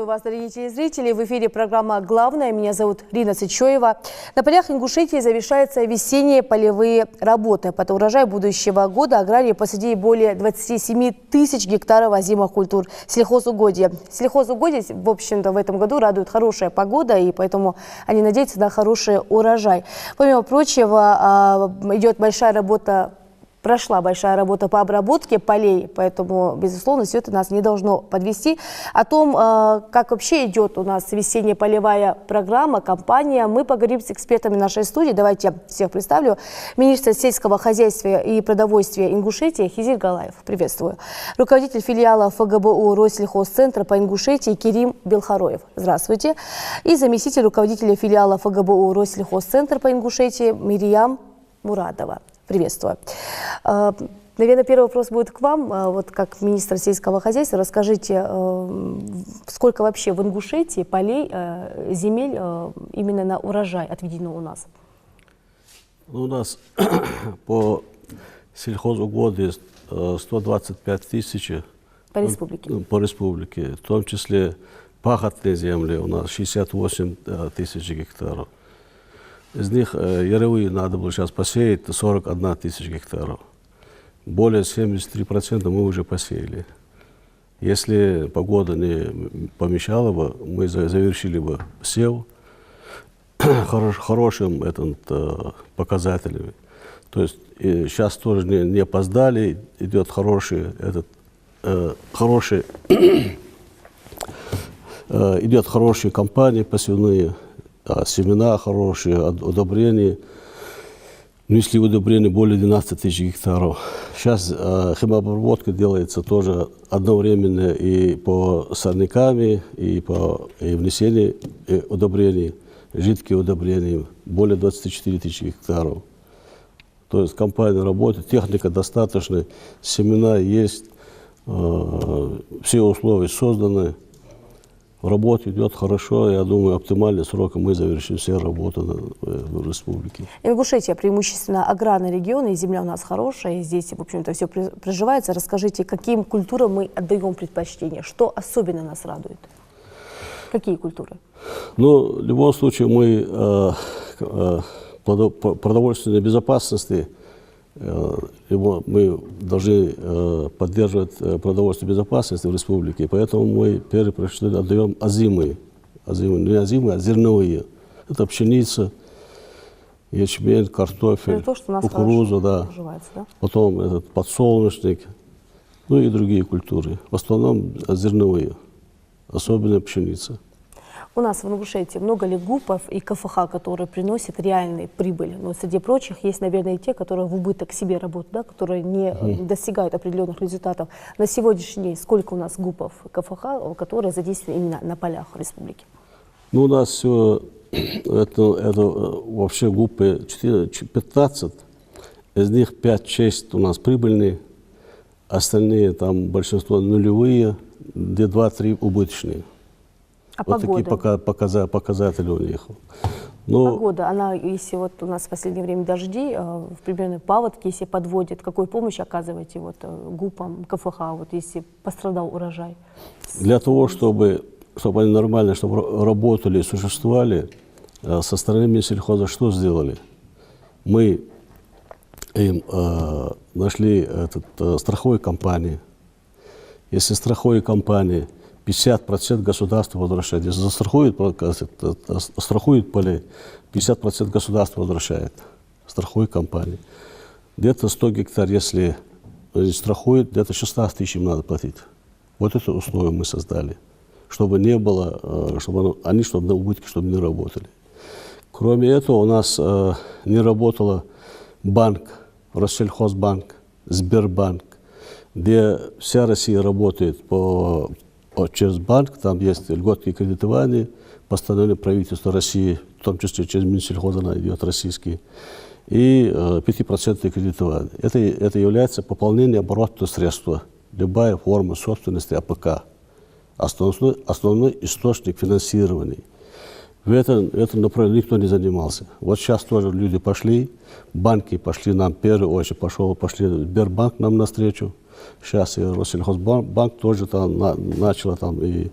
вас, дорогие телезрители. В эфире программа «Главное». Меня зовут Рина Цычоева. На полях Ингушетии завершаются весенние полевые работы. Под урожай будущего года аграрии посадили более 27 тысяч гектаров озимых культур сельхозугодья. Сельхозугодья, в общем-то, в этом году радует хорошая погода, и поэтому они надеются на хороший урожай. Помимо прочего, идет большая работа. Прошла большая работа по обработке полей, поэтому, безусловно, все это нас не должно подвести. О том, как вообще идет у нас весенняя полевая программа, кампания, мы поговорим с экспертами нашей студии. Давайте я всех представлю. Министр сельского хозяйства и продовольствия Ингушетии Хизир Галаев. Приветствую. Руководитель филиала ФГБУ Россельхозцентра по Ингушетии Керим Белхароев. Здравствуйте. И заместитель руководителя филиала ФГБУ Россельхозцентра по Ингушетии Мирьям Мурадова. Приветствую. Наверное, первый вопрос будет к вам. Вот как министр сельского хозяйства, расскажите, сколько вообще в Ингушетии полей, земель именно на урожай отведено у нас? У нас по сельхозугодию 125 тысяч по республике. По республике. В том числе пахотные земли у нас 68 тысяч гектаров. Из них яровые надо было сейчас посеять 41 тысяча гектаров. Более 73% мы уже посеяли. Если погода не помешала бы, мы завершили бы сев хорошим показателями. То есть сейчас тоже не опоздали, идет идет хорошие кампании посевные. Семена хорошие, удобрения. Внесли удобрения более 12 тысяч гектаров. Сейчас химообработка делается тоже одновременно и по сорняками, и по внесению удобрений, жидкие удобрения, более 24 тысячи гектаров. То есть компания работает, техника достаточная, семена есть, все условия созданы. Работа идет хорошо, я думаю, оптимальный срок мы завершим все работы в республике. Ингушетия преимущественно аграрный регион, и земля у нас хорошая, и здесь, в общем-то, все приживается. Расскажите, каким культурам мы отдаем предпочтение, что особенно нас радует? Какие культуры? Ну, в любом случае, мы продовольственной безопасности, мы должны поддерживать продовольственную безопасность в республике, поэтому мы первый предпочтение отдаем озимые, не озимые, а зерновые. Это пшеница, ячмень, картофель, кукуруза, да. Потом этот подсолнечник, ну и другие культуры. В основном зерновые, особенно пшеница. У нас в Ингушетии много ли ГУПов и КФХ, которые приносят реальную прибыль? Но среди прочих есть, наверное, и те, которые в убыток себе работают, да, которые не достигают определенных результатов. На сегодняшний день сколько у нас ГУПов и КФХ, которые задействованы именно на полях республики? Ну, у нас все, это вообще ГУПы 15, из них 5-6 у нас прибыльные, остальные там большинство нулевые, где 2-3 убыточные. А вот погода? Такие показатели у них. Но погода, она, если вот у нас в последнее время дожди, примерно паводки, если подводят, какую помощь оказываете вот ГУПам, КФХ, вот если пострадал урожай? Для того, чтобы они нормально, чтобы работали, существовали, со стороны Минсельхоза что сделали? Мы им нашли страховые компании. Если страховые компании 50% государство возвращает. Если застрахует полей, 50% государство возвращает. Страховой компании. Где-то 100 гектар, если страхует, где-то 16 тысяч им надо платить. Вот это условие мы создали. Чтобы не было, чтобы на убытки, чтобы не работали. Кроме этого, у нас не работал банк, Россельхозбанк, Сбербанк, где вся Россия работает через банк, там есть льготные кредитования, постановление правительства России, в том числе через Минсельхоз она идет российский, и 5% кредитования. Это является пополнением оборотного средства, любая форма собственности АПК, основной источник финансирования. В этом направлении никто не занимался. Вот сейчас тоже люди пошли, банки пошли нам, в первую очередь пошли Сбербанк нам навстречу. Сейчас и Россельхозбанк тоже там начал там и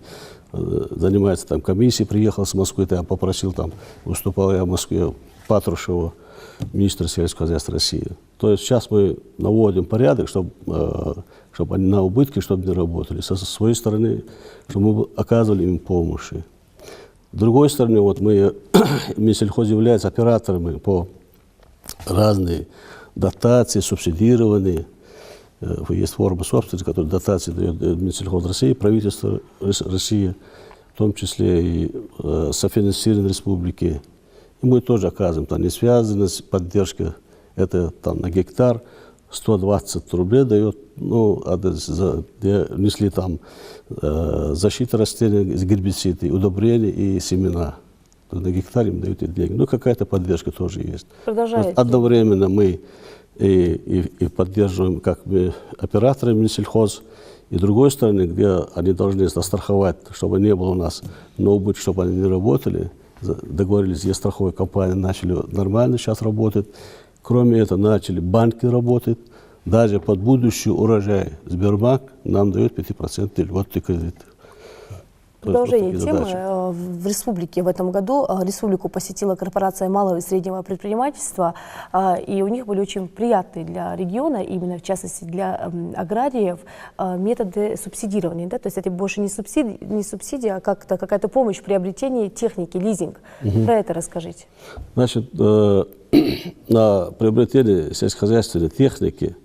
занимается там комиссией, приехал с Москвы, я попросил там, выступал я в Москве, Патрушева, министр сельского хозяйства России. То есть сейчас мы наводим порядок, чтобы они на убытки, чтобы не работали. Со своей стороны, чтобы мы оказывали им помощь. С другой стороны, вот Минсельхоз является операторами по разные дотации, субсидированные. Есть форма собственности, которая дотации дает Минсельхоз России, правительство России, в том числе и софинансирование республики. И мы тоже оказываем там несвязанность, поддержка. Это там на гектар 120 рублей дает, ну, где внесли там защиту растений, гербициды, удобрения и семена. То на гектаре им дают эти деньги. Ну, какая-то поддержка тоже есть. Продолжаете. Одновременно мы и поддерживаем как бы операторы Минсельхоз, и с другой стороны, где они должны застраховать, чтобы не было у нас ноутбук, чтобы они не работали. Договорились, есть страховая компания, начали нормально сейчас работать. Кроме этого, начали банки работать. Даже под будущий урожай Сбербанк нам дает 5% льготный кредит. Продолжение темы. В республике в этом году республику посетила корпорация малого и среднего предпринимательства, и у них были очень приятные для региона, именно в частности для аграриев, методы субсидирования. Да? То есть это больше не субсидия, а как-то какая-то помощь в приобретении техники, лизинг. Про это расскажите. Значит, на приобретение сельскохозяйственной техники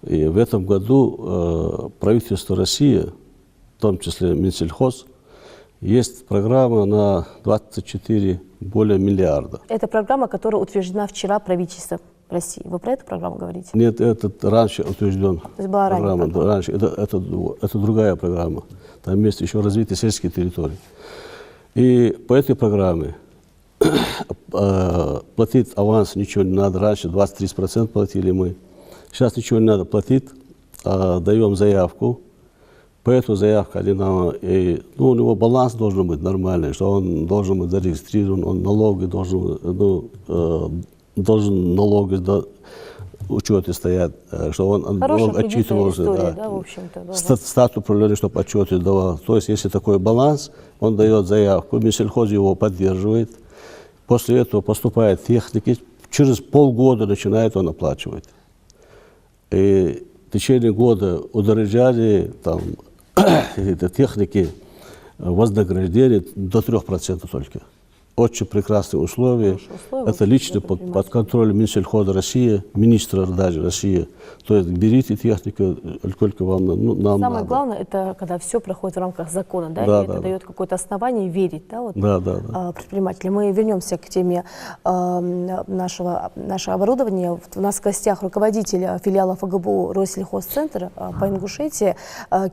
и в этом году правительство России, в том числе Минсельхоз, есть программа на 24 более миллиарда. Это программа, которая утверждена вчера правительством России. Вы про эту программу говорите? Нет, это раньше утвержден. То есть была программа. программа. Раньше. Это другая программа. Там есть еще развитие сельских территорий. И по этой программе платить аванс ничего не надо. Раньше 23% платили мы. Сейчас ничего не надо платить. Даем заявку. По этой заявке у него баланс должен быть нормальный, что он должен быть зарегистрирован, он налоги должен налоги учеты стоят, что он отчитывался. Да, в общем-то, статус управления, чтобы отчеты давал. То есть, если такой баланс, он дает заявку, Минсельхоз его поддерживает. После этого поступает техники, через полгода начинает он оплачивать. И в течение года удорожали там, техники вознаграждения до 3% только. Очень прекрасные условия. Это лично под контролем Минсельхоза России, министра даже России. То есть берите технику, сколько вам нам надо. Самое главное, это когда все проходит в рамках закона, да, да, и это дает какое-то основание верить, да, вот, да. предпринимателям. Мы вернемся к теме нашего оборудования. У нас в гостях руководитель филиала ФГБУ Россельхозцентр по Ингушетии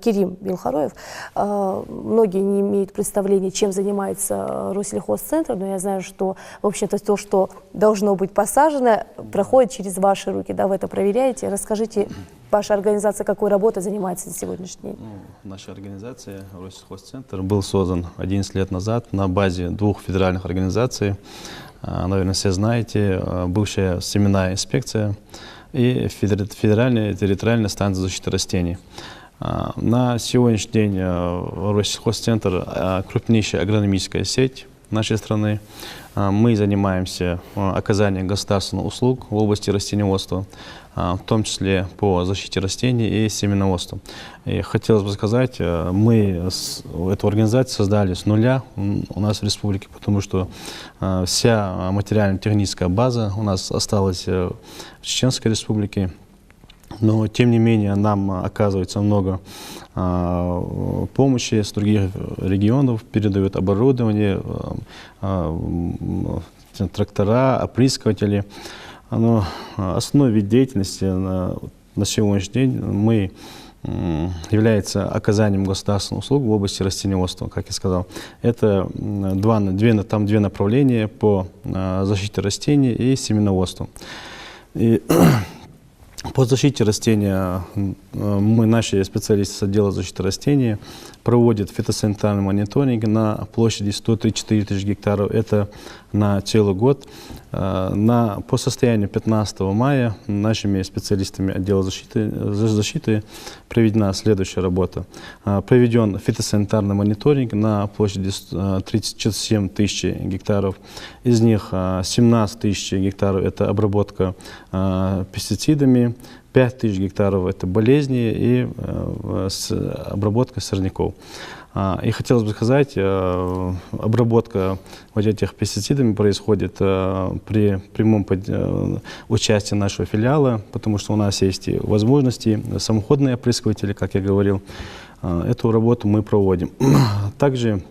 Керим Белхароев. Многие не имеют представления, чем занимается Россельхозцентр, но я знаю, что, в общем-то, то, что должно быть посажено, проходит через ваши руки, да, вы это проверяете. Расскажите, ваша организация какой работой занимается на сегодняшний день? Наша организация Россельхозцентр был создан 11 лет назад на базе двух федеральных организаций. Наверное, все знаете, бывшая семенная инспекция и Федеральная территориальная станция защиты растений. На сегодняшний день Россельхозцентр крупнейшая агрономическая сеть нашей страны. Мы занимаемся оказанием государственных услуг в области растениеводства, в том числе по защите растений и семеноводству. И хотелось бы сказать, мы эту организацию создали с нуля у нас в республике, потому что вся материально-техническая база у нас осталась в Чеченской республике. Но, тем не менее, нам оказывается много помощи с других регионов, передают оборудование, трактора, опрыскиватели. Но основной вид деятельности на сегодняшний день является оказанием государственных услуг в области растениеводства, как я сказал. Это две направления по защите растений и семеноводству. И По защите растения наши специалисты с отдела защиты растений проводят фитосанитарный мониторинг на площади 134 тысячи гектаров. Это на целый год. По состоянию 15 мая нашими специалистами отдела защиты проведена следующая работа. Проведен фитосанитарный мониторинг на площади 37 тысяч гектаров. Из них 17 тысяч гектаров – это обработка пестицидами, 5 тысяч гектаров – это болезни и обработка сорняков. И хотелось бы сказать, обработка вот этих пестицидами происходит при прямом участии нашего филиала, потому что у нас есть и возможности, самоходные опрыскиватели, как я говорил. Эту работу мы проводим. Также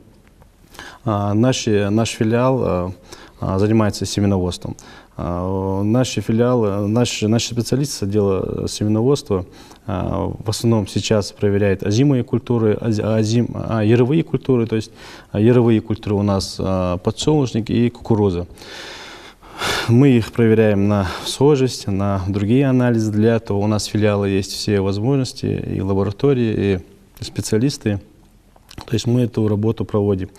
наш филиал занимается семеноводством. Наши специалисты с отдела семеноводства в основном сейчас проверяют озимые культуры, яровые культуры, то есть яровые культуры у нас подсолнечник и кукуруза. Мы их проверяем на схожесть, на другие анализы. Для этого у нас филиала есть все возможности, и лаборатории, и специалисты. То есть мы эту работу проводим.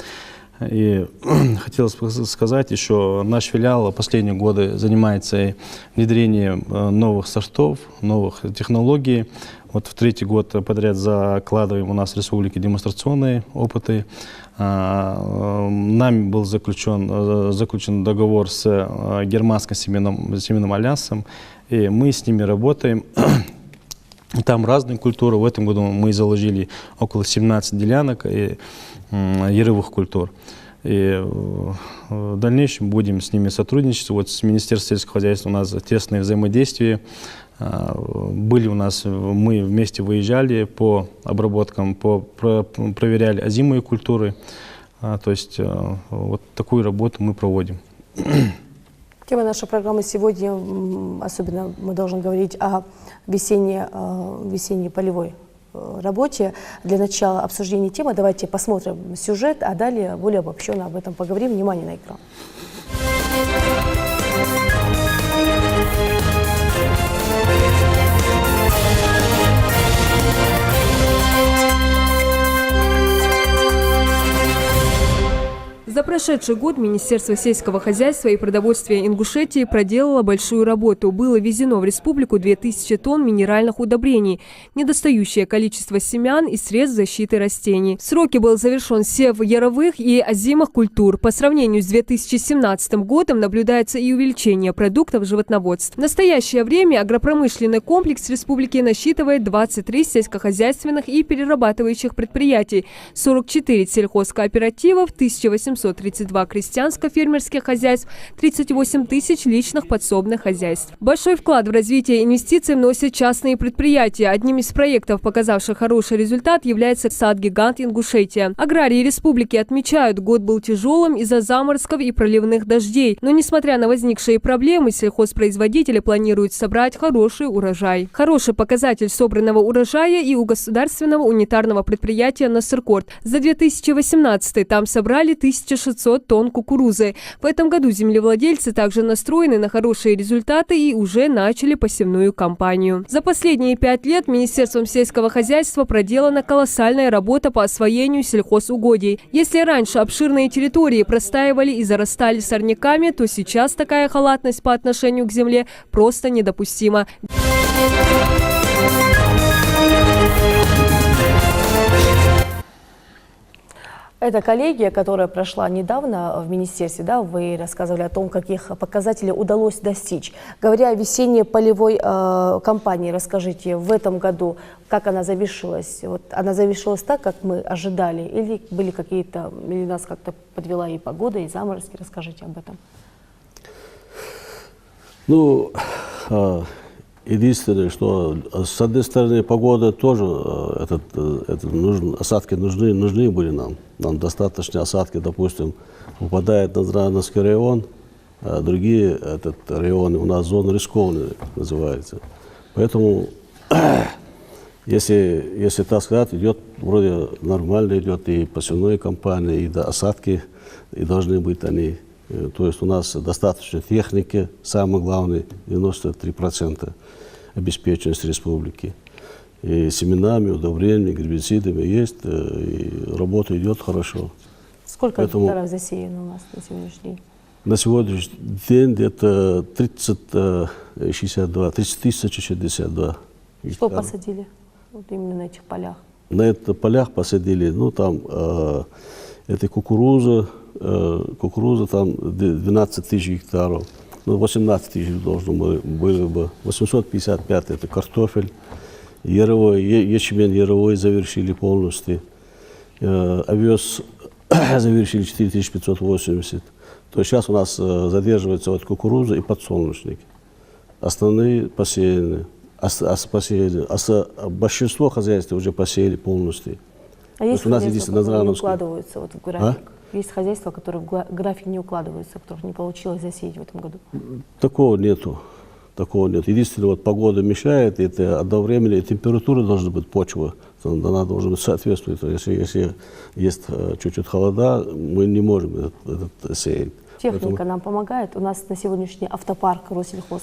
И хотелось бы сказать еще, наш филиал в последние годы занимается внедрением новых сортов, новых технологий. Вот в третий год подряд закладываем у нас в республике демонстрационные опыты. Нами был заключен договор с Германским семенным альянсом, и мы с ними работаем. Там разные культуры. В этом году мы заложили около 17 делянок и яровых культур. И в дальнейшем будем с ними сотрудничать. Вот с Министерством сельского хозяйства у нас тесное взаимодействие. Мы вместе выезжали по обработкам, проверяли озимые культуры. То есть вот такую работу мы проводим. Тема нашей программы сегодня, особенно мы должны говорить о весенней полевой работе. Для начала обсуждения темы давайте посмотрим сюжет, а далее более обобщенно об этом поговорим. Внимание на экран. За прошедший год Министерство сельского хозяйства и продовольствия Ингушетии проделало большую работу. Было ввезено в республику 2000 тонн минеральных удобрений, недостающее количество семян и средств защиты растений. В сроки был завершен сев яровых и озимых культур. По сравнению с 2017 годом наблюдается и увеличение продуктов животноводств. В настоящее время агропромышленный комплекс республики насчитывает 23 сельскохозяйственных и перерабатывающих предприятий, 44 сельхозкооперативов, 1832 крестьянско-фермерских хозяйств, 38 тысяч личных подсобных хозяйств. Большой вклад в развитие инвестиций вносят частные предприятия. Одним из проектов, показавших хороший результат, является сад-гигант Ингушетия. Аграрии республики отмечают, год был тяжелым из-за заморозков и проливных дождей. Но несмотря на возникшие проблемы, сельхозпроизводители планируют собрать хороший урожай. Хороший показатель собранного урожая и у государственного унитарного предприятия «Насыркорд». За 2018 там собрали 1600 тонн кукурузы. В этом году землевладельцы также настроены на хорошие результаты и уже начали посевную кампанию. За последние 5 лет Министерством сельского хозяйства проделана колоссальная работа по освоению сельхозугодий. Если раньше обширные территории простаивали и зарастали сорняками, то сейчас такая халатность по отношению к земле просто недопустима. Это коллегия, которая прошла недавно в министерстве, да, вы рассказывали о том, каких показателей удалось достичь. Говоря о весенней полевой кампании, расскажите, в этом году, как она завершилась? Вот она завершилась так, как мы ожидали, или были какие-то, или нас как-то подвела и погода, и заморозки? Расскажите об этом. Ну, единственное, что с одной стороны погода тоже, осадки нужны были нам. Нам достаточно осадки, допустим, попадает на Здравновский район, а другие районы у нас зоны рискованные называются. Поэтому, если так сказать, идет вроде нормально, идет и посевная кампания, и осадки, и должны быть они. То есть у нас достаточно техники, самое главное, 93%. обеспеченность республики. И семенами, удобрениями, гербицидами есть, и работа идет хорошо. Сколько Поэтому- гектаров засеяно у нас на сегодняшний день? На сегодняшний день где-то 30 тысяч 62 Что гектара. посадили вот именно на этих полях? На этих полях посадили, ну там, это кукуруза там 12 тысяч гектаров, ну 18 тысяч должно было бы, 855 это картофель, ячмень яровой завершили полностью, овес завершили 4580. То есть сейчас у нас задерживается вот кукуруза и подсолнечник. Основные посеяны. Большинство хозяйств уже посеяли полностью. А есть у нас хозяйства, единственное которые не Назрановское. укладываются вот в график? Есть хозяйства, которые в график не укладываются, которых не получилось засеять в этом году? Такого нету. Такого нет. Единственное, вот погода мешает, это одновременно и температура должна быть, почва, она должна быть соответствовать. Если есть чуть-чуть холода, мы не можем это сеять. Техника нам помогает. У нас на сегодняшний день автопарк Россельхоз,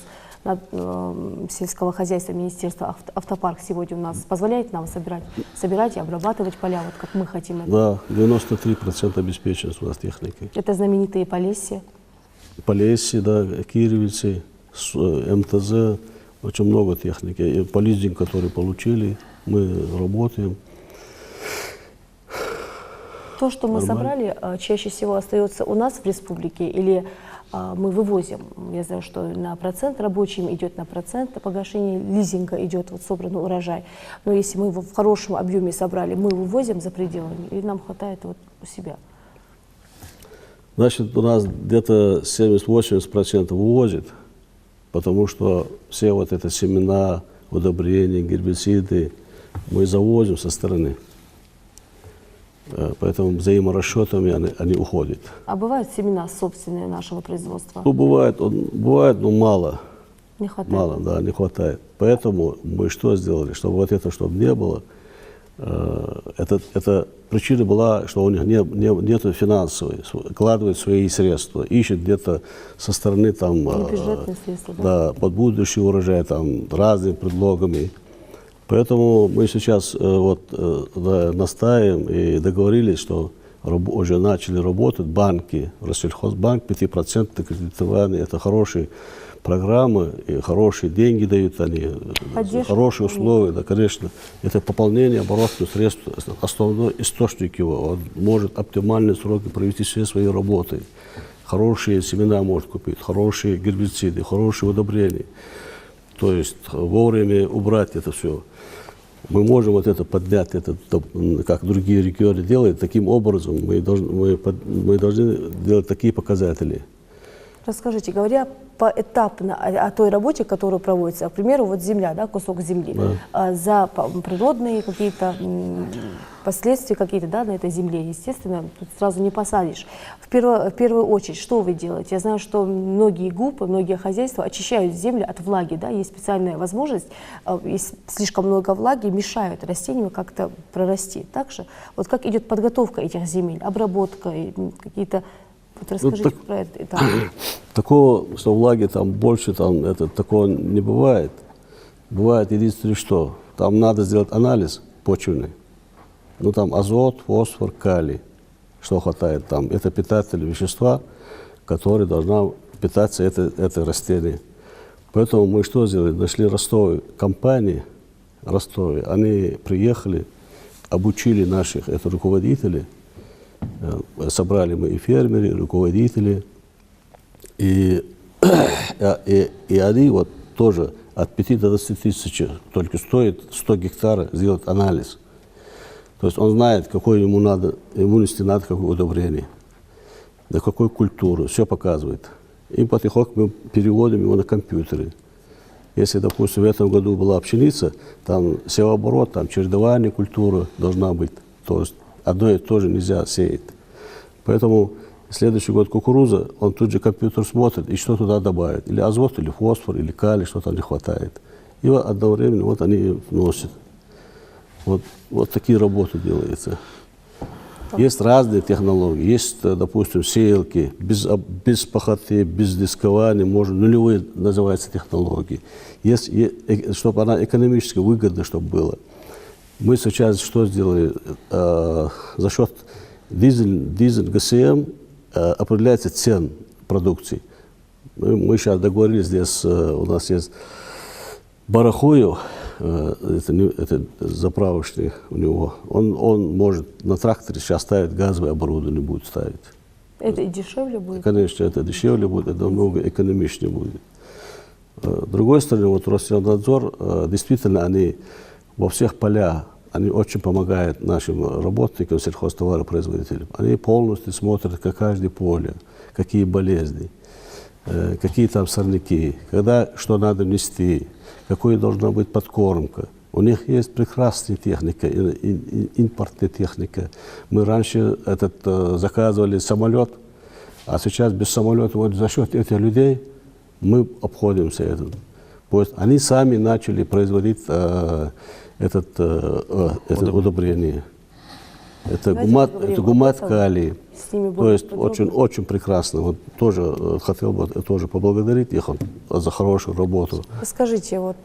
сельского хозяйства, Министерства автопарк сегодня у нас позволяет нам собирать и обрабатывать поля, вот как мы хотим это. Да, 93% обеспеченность у нас техникой. Это знаменитые Полесья. Полесье, да, Кировицы, МТЗ, очень много техники. И по лизингу, который получили, мы работаем. То, что мы Нормально. собрали, чаще всего остается у нас в республике или мы вывозим. Я знаю, что на процент рабочим идет на процент погашения лизинга, идет вот собранный урожай. Но если мы его в хорошем объеме собрали, мы вывозим за пределами или нам хватает вот у себя? Значит, у нас где-то 70-80% вывозит, потому что все вот это семена, удобрения, гербициды мы завозим со стороны. Поэтому взаиморасчетами они уходят. А бывают семена собственные нашего производства? Ну, бывает, но мало. Не хватает? Мало, да, не хватает. Поэтому мы что сделали? Чтобы вот это, чтобы не было, эта причина была, что у них нету финансовой, вкладывают свои средства, ищут где-то со стороны там, Бюджетные средства, да? да, под будущий урожай, там, разными предлогами. Поэтому мы сейчас настаиваем и договорились, что уже начали работать банки, Россельхозбанк, 5% кредитование, это хорошие программы, и хорошие деньги дают они, Поддержка. хорошие условия, да, конечно. Это пополнение оборотных средств, основной источник его, он может оптимальные сроки провести все свои работы. Хорошие семена может купить, хорошие гербициды, хорошие удобрения. То есть вовремя убрать это все. Мы можем вот это поднять, это, как другие регионы делают, таким образом мы должны делать такие показатели. Расскажите, говоря поэтапно о той работе, которая проводится, к примеру, вот земля, да, кусок земли, Да. за природные какие-то последствия какие-то, да, на этой земле, естественно, тут сразу не посадишь. В первую очередь, что вы делаете? Я знаю, что многие ГУПы, многие хозяйства очищают землю от влаги, да, есть специальная возможность, если слишком много влаги, мешают растениям как-то прорасти. Также, вот как идет подготовка этих земель, обработка, какие-то... Вот расскажите про это. Такого, что влаги там больше, там, такого не бывает. Бывает единственное, что там надо сделать анализ почвенный. Ну там азот, фосфор, калий, что хватает там. Это питательные вещества, которые должна питаться это растение. Поэтому мы что сделали? Нашли Ростове компании, Ростове. Они приехали, обучили наших руководителей. Собрали мы и фермеры, и руководители, и они вот тоже от 5 до 20 тысяч только стоит 100 гектаров сделать анализ. То есть он знает, какое ему нести надо, какое удобрение, на какую культуру, все показывает. И потихоньку мы переводим его на компьютеры. Если, допустим, в этом году была пшеница, там севооборот, там чередование культуры должна быть. То есть одно и то же нельзя сеять. Поэтому следующий год кукуруза, он тут же компьютер смотрит и что туда добавит. Или азот, или фосфор, или калий, что там не хватает. И вот одновременно вот они вносят. Вот такие работы делаются. Есть разные технологии. Есть, допустим, сеялки без пахоты, без дискования, можно нулевые называются технологии. Есть, чтобы она экономически выгодна, чтобы было. Мы сейчас что сделали? За счет дизель ГСМ определяется цена продукции. Мы сейчас договорились, здесь у нас есть Барахуев, это заправочный у него. Он может на тракторе сейчас ставить газовое оборудование, будет ставить. Это и дешевле будет? Конечно, это дешевле будет, это намного экономичнее будет. С другой стороны, вот Росрезонадзор, действительно, они во всех полях, они очень помогают нашим работникам, сельхозтоваропроизводителям. Они полностью смотрят, как каждое поле, какие болезни, какие там сорняки, когда что надо нести, какой должна быть подкормка. У них есть прекрасная техника, импортная техника. Мы раньше заказывали самолет, а сейчас без самолета, вот за счет этих людей мы обходимся этим. Они сами начали производить это удобрение. Это гумат калий. То есть очень прекрасно. Вот тоже хотел бы тоже поблагодарить их за хорошую работу. Скажите, вот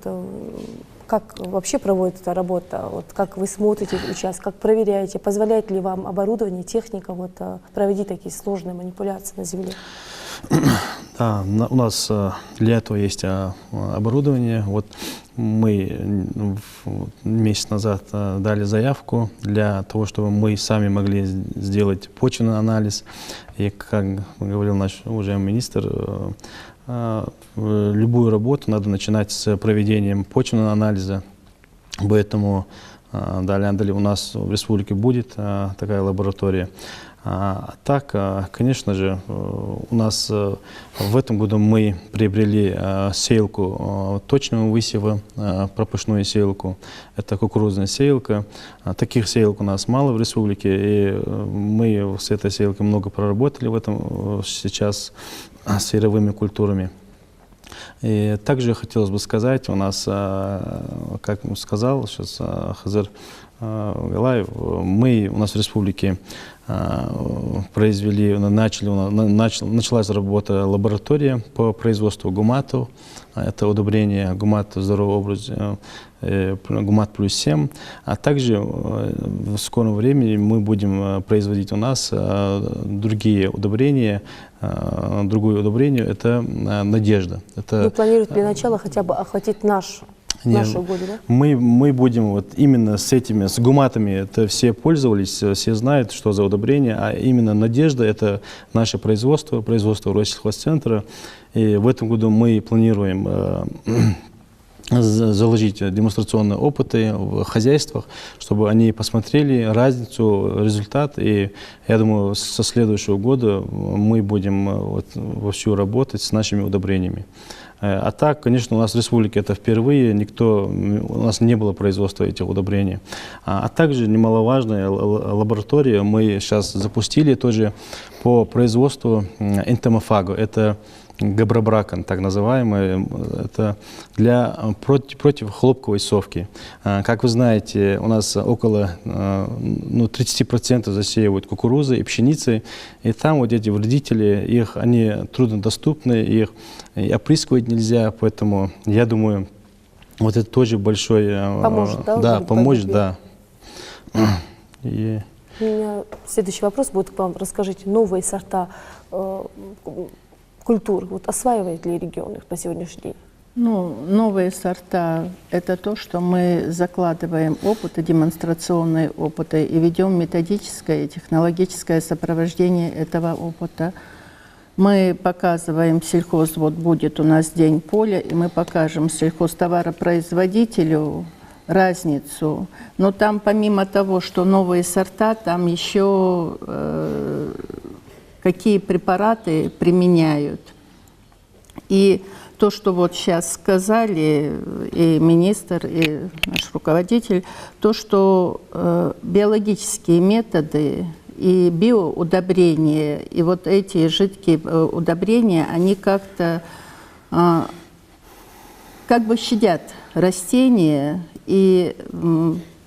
как вообще проводится эта работа? Вот как вы смотрите участок, как проверяете, позволяет ли вам оборудование, техника проводить такие сложные манипуляции на земле? Да, у нас для этого есть оборудование. Вот мы месяц назад дали заявку для того, чтобы мы сами могли сделать почвенный анализ. И, как говорил наш уважаемый министр, любую работу надо начинать с проведением почвенного анализа. Поэтому далее у нас в республике будет такая лаборатория. Так, конечно же, у нас в этом году мы приобрели сеялку точного высева, пропашную сеялку. Это кукурузная сеялка. Таких сеялок у нас мало в республике, и мы с этой сеялкой много проработали в этом сейчас с сырьевыми культурами. И также хотелось бы сказать, у нас, как сказал сейчас Хазыр Галаев, у нас в республике началась работа лаборатория по производству гуматов. Это удобрение гумат здоровый образ, гумат плюс 7. А также в скором времени мы будем производить у нас другое удобрение, это Надежда. Вы планируете для начала хотя бы охватить нашу году, да? Мы будем вот именно с гуматами, это все пользовались, все знают, что за удобрение, а именно Надежда, это наше производство Россельхозцентра. И в этом году мы планируем заложить демонстрационные опыты в хозяйствах, чтобы они посмотрели разницу, результат. И я думаю, со следующего года мы будем вовсю работать с нашими удобрениями. А так, конечно, у нас в республике это впервые, у нас не было производства этих удобрений. А также немаловажная лаборатория мы сейчас запустили тоже по производству энтомофага. Это габробракон, так называемый, это против хлопковой совки. Как вы знаете, у нас около 30% засеивают кукурузой и пшеницей, и там вот эти вредители, они труднодоступны, их и опрыскивать нельзя, поэтому я думаю, вот это тоже большой... Поможет, да? Да, поможет, да. И... У меня следующий вопрос будет к вам. Расскажите, новые сорта культур осваивает ли регион их на сегодняшний день? Новые сорта – это то, что мы закладываем опыты, демонстрационные опыты и ведем методическое и технологическое сопровождение этого опыта. Мы показываем вот будет у нас день поля, и мы покажем сельхозтоваропроизводителю разницу. Но там помимо того, что новые сорта, там еще какие препараты применяют. И то, что вот сейчас сказали и министр, и наш руководитель, то, что биологические методы и биоудобрения, и вот эти жидкие удобрения, они как-то как бы щадят растения и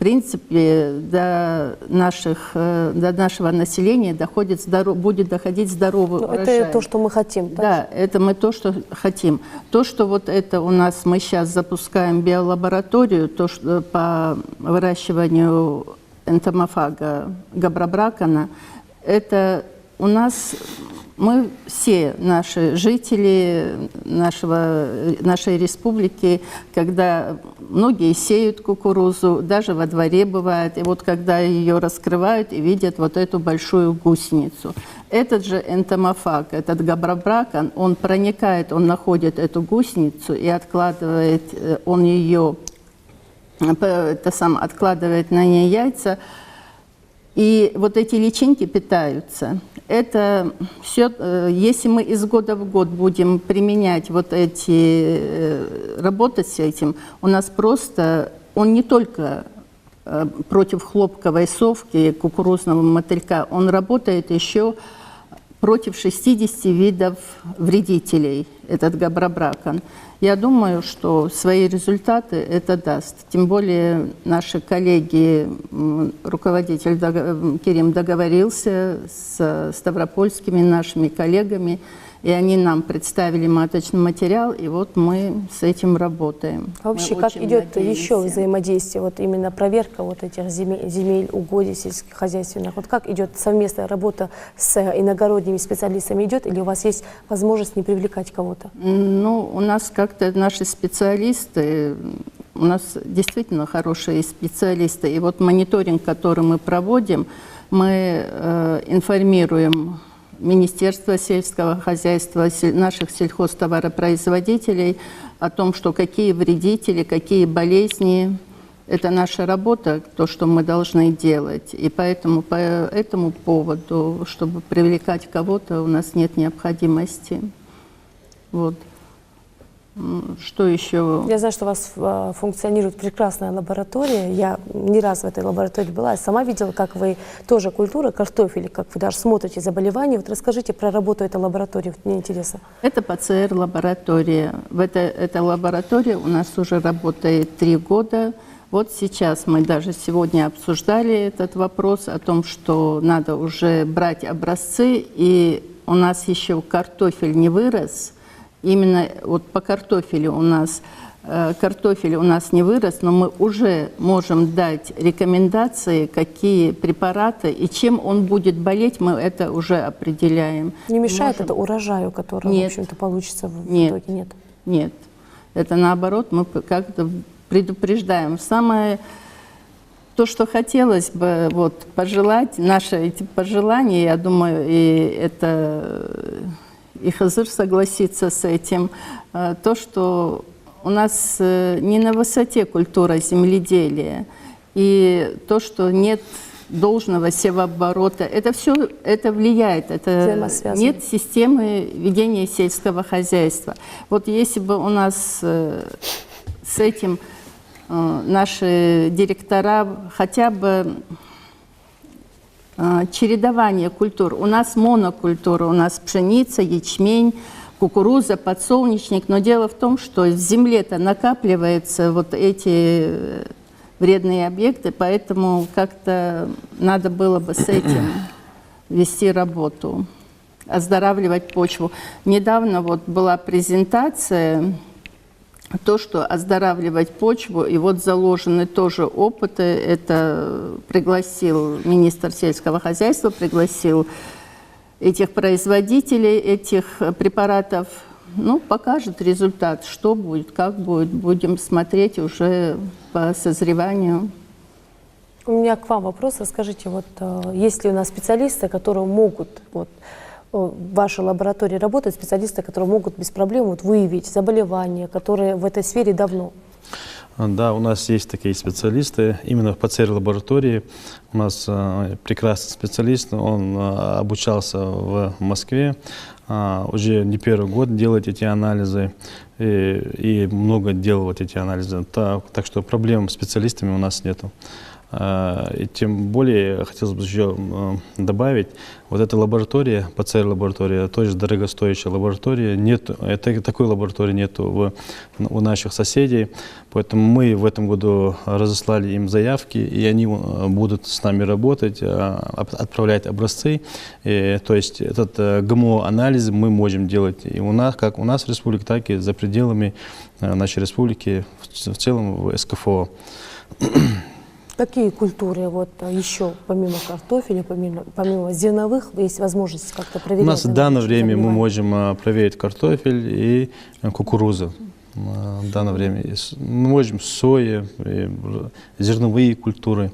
принципе, до нашего населения будет доходить здоровый урожай. Это то, что мы хотим. Так? Да, это мы то, что хотим. То, что вот это у нас, мы сейчас запускаем биолабораторию, то, что по выращиванию энтомофага габрабракана, это у нас... Мы все, наши жители нашей республики, когда многие сеют кукурузу, даже во дворе бывает, и вот когда ее раскрывают и видят вот эту большую гусеницу. Этот же энтомофаг, этот габрабракан, он проникает, он находит эту гусеницу и откладывает, он ее, откладывает на ней яйца, и вот эти личинки питаются. Это все, если мы из года в год будем применять вот эти, работать с этим, у нас просто, он не только против хлопковой совки, кукурузного мотылька, он работает еще против 60 видов вредителей, этот габрабракан. Я думаю, что свои результаты это даст. Тем более наши коллеги, руководитель Керим договорился с ставропольскими нашими коллегами, и они нам представили маточный материал, и вот мы с этим работаем. А вообще, как идет еще взаимодействие, вот именно проверка вот этих земель, угодий сельскохозяйственных? Вот как идет совместная работа с иногородними специалистами идет, или у вас есть возможность не привлекать кого-то? Ну, у нас как-то наши специалисты, у нас действительно хорошие специалисты, и вот мониторинг, который мы проводим, мы информируем Министерство сельского хозяйства, наших сельхозтоваропроизводителей о том, что какие вредители, какие болезни. Это наша работа, то, что мы должны делать. И поэтому по этому поводу, чтобы привлекать кого-то, у нас нет необходимости. Вот. Что еще? Я знаю, что у вас функционирует прекрасная лаборатория. Я не раз в этой лаборатории была. Я сама видела, как вы тоже культура, картофель, как вы даже смотрите заболевания. Вот расскажите про работу этой лаборатории, вот мне интересно. Это ПЦР-лаборатория. Эта лаборатория у нас уже работает 3 года. Вот сейчас мы даже сегодня обсуждали этот вопрос о том, что надо уже брать образцы, и у нас еще картофель не вырос. Именно вот по картофелю у нас не вырос, но мы уже можем дать рекомендации, какие препараты и чем он будет болеть, мы это уже определяем. Не мешает это урожаю, который, в общем-то, получится в итоге? Нет. Нет. Это наоборот, мы как-то предупреждаем. То, что хотелось бы вот, пожелать, наши эти пожелания, я думаю, и Хазыр согласится с этим, то, что у нас не на высоте культура земледелия, и то, что нет должного севооборота, это все это влияет, это нет системы ведения сельского хозяйства. Вот если бы у нас с этим наши директора хотя бы чередование культур. У нас монокультура, у нас пшеница, ячмень, кукуруза, подсолнечник. Но дело в том, что в земле-то накапливаются вот эти вредные объекты, поэтому как-то надо было бы с этим вести работу, оздоравливать почву. Недавно вот была презентация, то, что оздоравливать почву, и вот заложены тоже опыты, это пригласил министр сельского хозяйства, пригласил этих производителей, этих препаратов, ну, покажет результат, что будет, как будет, будем смотреть уже по созреванию. У меня к вам вопрос, скажите, вот есть ли у нас специалисты, которые могут, вот, в вашей лаборатории работают специалисты, которые могут без проблем вот, выявить заболевания, которые в этой сфере давно? Да, у нас есть такие специалисты. Именно в ПЦР-лаборатории у нас прекрасный специалист. Он обучался в Москве, уже не первый год делает эти анализы и много делал вот эти анализы. Так что проблем с специалистами у нас нету. И тем более хотелось бы еще добавить, вот эта лаборатория, ПЦР-лаборатория, тоже дорогостоящая лаборатория, такой лаборатории нету у наших соседей, поэтому мы в этом году разослали им заявки, и они будут с нами работать, отправлять образцы. То есть этот ГМО-анализ мы можем делать и у нас, как у нас в республике, так и за пределами нашей республики, в целом в СКФО. Какие культуры вот еще помимо картофеля, помимо зерновых, есть возможность как-то проверять? У нас в данное время мы можем проверить картофель и кукурузу. В данное время мы можем соя, зерновые культуры.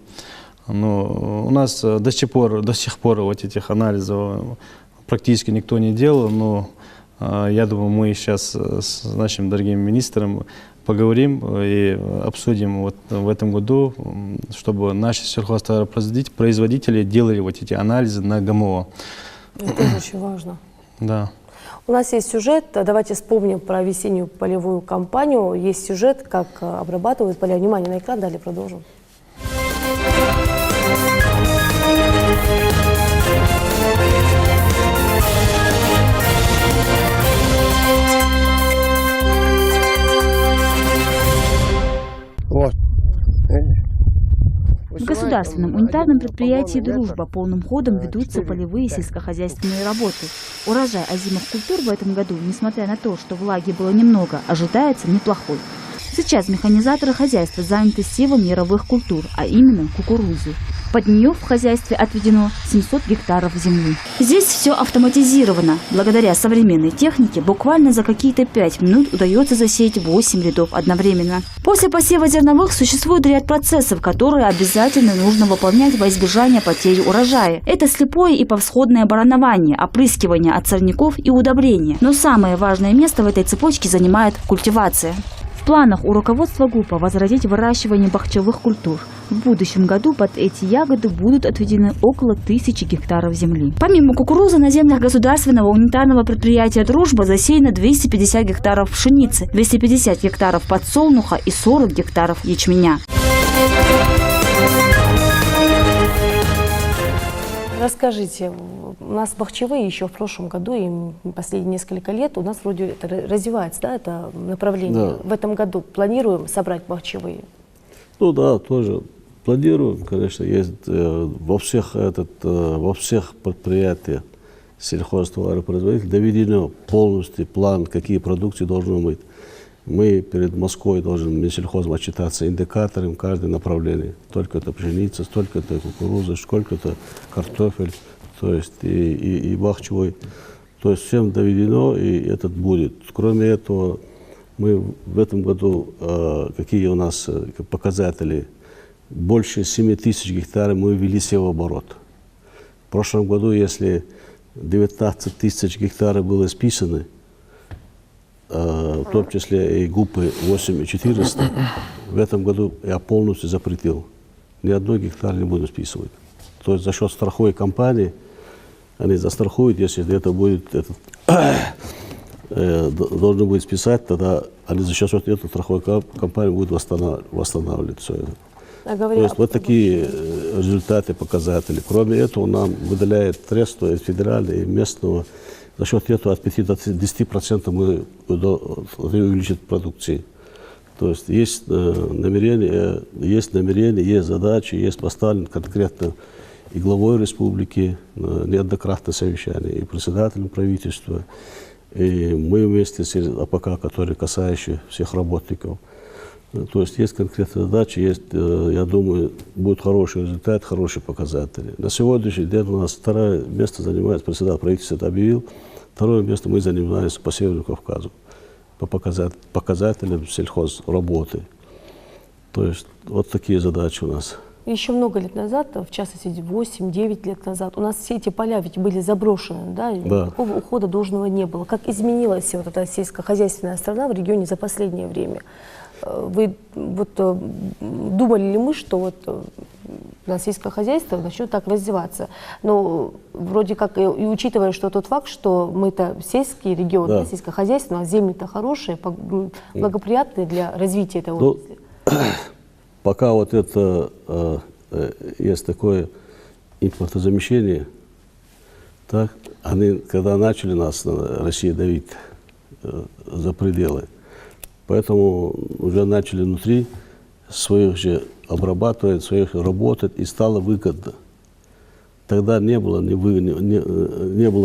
Но у нас до сих пор вот этих анализов практически никто не делал, но я думаю, мы сейчас с нашим дорогим министром поговорим и обсудим вот в этом году, чтобы наши сельхозтоваропроизводители делали вот эти анализы на ГМО. Это тоже очень важно. Да. У нас есть сюжет, давайте вспомним про весеннюю полевую кампанию. Есть сюжет, как обрабатывают поля. Внимание на экран, далее продолжим. Вот. В государственном унитарном предприятии «Дружба» полным ходом ведутся полевые сельскохозяйственные работы. Урожай озимых культур в этом году, несмотря на то, что влаги было немного, ожидается неплохой. Сейчас механизаторы хозяйства заняты севом яровых культур, а именно кукурузы. Под нее в хозяйстве отведено 700 гектаров земли. Здесь все автоматизировано. Благодаря современной технике буквально за какие-то 5 минут удается засеять 8 рядов одновременно. После посева зерновых существует ряд процессов, которые обязательно нужно выполнять во избежание потери урожая. Это слепое и повсходное баранование, опрыскивание от сорняков и удобрения. Но самое важное место в этой цепочке занимает культивация. В планах у руководства ГУПа возродить выращивание бахчевых культур. В будущем году под эти ягоды будут отведены около 1000 гектаров земли. Помимо кукурузы на землях государственного унитарного предприятия «Дружба» засеяно 250 гектаров пшеницы, 250 гектаров подсолнуха и 40 гектаров ячменя. Расскажите, у нас бахчевые еще в прошлом году и последние несколько лет у нас вроде это развивается, да, это направление. Да. В этом году планируем собрать бахчевые? Ну да, тоже планируем, конечно, есть во всех предприятиях сельхозтоваропроизводителей доведено полностью план, какие продукции должны быть. Мы перед Москвой должен Минсельхозом отчитаться индикатором каждое направление. Столько-то пшеница, столько-то кукуруза, сколько-то картофель, то есть и бахчевой. То есть всем доведено, и этот будет. Кроме этого, мы в этом году, какие у нас показатели, больше 7000 гектаров мы ввели севооборот. В прошлом году, если 19 тысяч гектаров было списано, в том числе и ГУПы 8400, в этом году я полностью запретил. Ни одной гектар не буду списывать. То есть за счет страховой компании они застрахуют, если это будет, должны будет списать, тогда они за счет этой страховой компании будут восстанавливать все это. То есть вот такие результаты, показатели. Кроме этого, нам выделяют средства из федерального и местного. За счет этого от 5 до 10% мы увеличить продукции. То есть есть намерение, есть задачи, есть поставлен конкретно и главой республики неоднократное совещание, и председателем правительства, и мы вместе с АПК, которые касающие всех работников. То есть есть конкретные задачи, есть, я думаю, будет хороший результат, хорошие показатели. На сегодняшний день у нас второе место занимает председатель правительства, это объявил. Второе место мы занимаемся по Северному Кавказу, по показателям сельхозработы. То есть вот такие задачи у нас. Еще много лет назад, в частности 8-9 лет назад, у нас все эти поля ведь были заброшены, да? Да. Никакого ухода должного не было. Как изменилась вот эта сельскохозяйственная страна в регионе за последнее время? Вы вот думали ли мы, что вот у нас сельское хозяйство начнет так развиваться? Но вроде как и учитывая, что тот факт, что мы-то сельский регион, да. Сельскохозяйственный, а земли-то хорошие, благоприятные для развития этой отрасли. Пока вот это есть такое импортозамещение. Так, они, когда начали нас, Россия, давить за пределы, поэтому уже начали внутри своих же обрабатывать, своих работать, и стало выгодно. Тогда не было